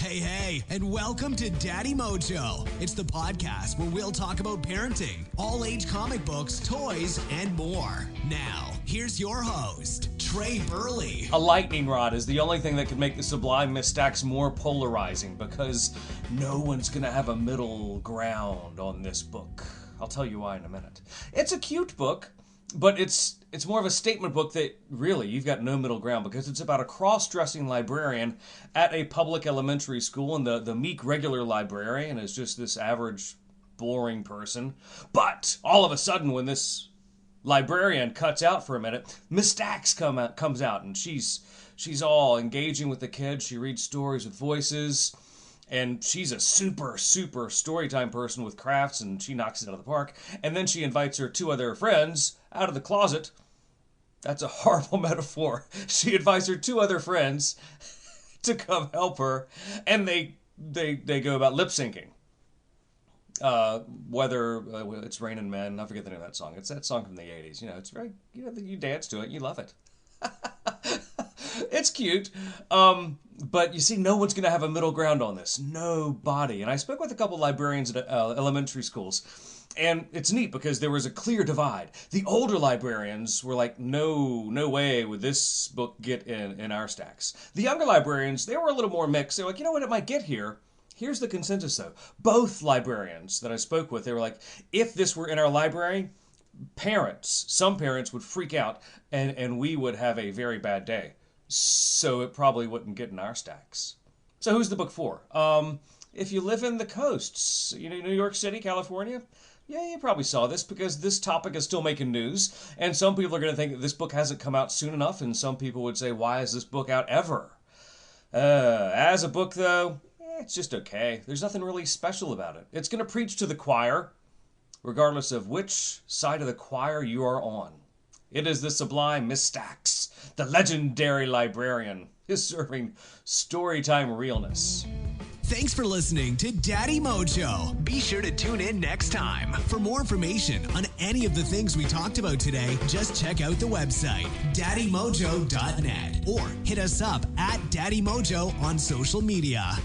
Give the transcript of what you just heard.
Hey, and welcome to Daddy Mojo. It's the podcast where we'll talk about parenting, all-age comic books, toys, and more. Now, here's your host, Trey Burley. A lightning rod is the only thing that could make the Sublime Ms stacks more polarizing because no one's going to have a middle ground on this book. I'll tell you why in a minute. It's a cute book, but it's more of a statement book that really you've got no middle ground because it's about a cross-dressing librarian at a public elementary school, and the meek regular librarian is just this average boring person. But all of a sudden when this librarian cuts out for a minute, Miss Stacks comes out, and she's all engaging with the kids. She reads stories with voices, and she's a super storytime person with crafts, and she knocks it out of the park. And then she invites her two other friends out of the closet. That's a horrible metaphor. She invites her two other friends to come help her, and they go about lip syncing. Whether it's Raining Men, I forget the name of that song. It's that song from the 80s. You know, it's very, you dance to it, you love it. It's cute. But you see, no one's going to have a middle ground on this. Nobody. And I spoke with a couple librarians at elementary schools, and it's neat because there was a clear divide. The older librarians were like, no way would this book get in our stacks. The younger librarians, they were a little more mixed. They were like, you know what, it might get here. Here's the consensus, though. Both librarians that I spoke with, they were like, if this were in our library, some parents would freak out, and we would have a very bad day. So it probably wouldn't get in our stacks. So who's the book for? If you live in the coasts, New York City, California, yeah, you probably saw this because this topic is still making news. And some people are going to think that this book hasn't come out soon enough, and some people would say, why is this book out ever? As a book, though, it's just okay. There's nothing really special about it. It's going to preach to the choir, regardless of which side of the choir you are on. It is the Sublime Ms Stacks, the legendary librarian, is serving storytime realness. Thanks for listening to Daddy Mojo. Be sure to tune in next time. For more information on any of the things we talked about today, just check out the website, daddymojo.net, or hit us up at Daddy Mojo on social media.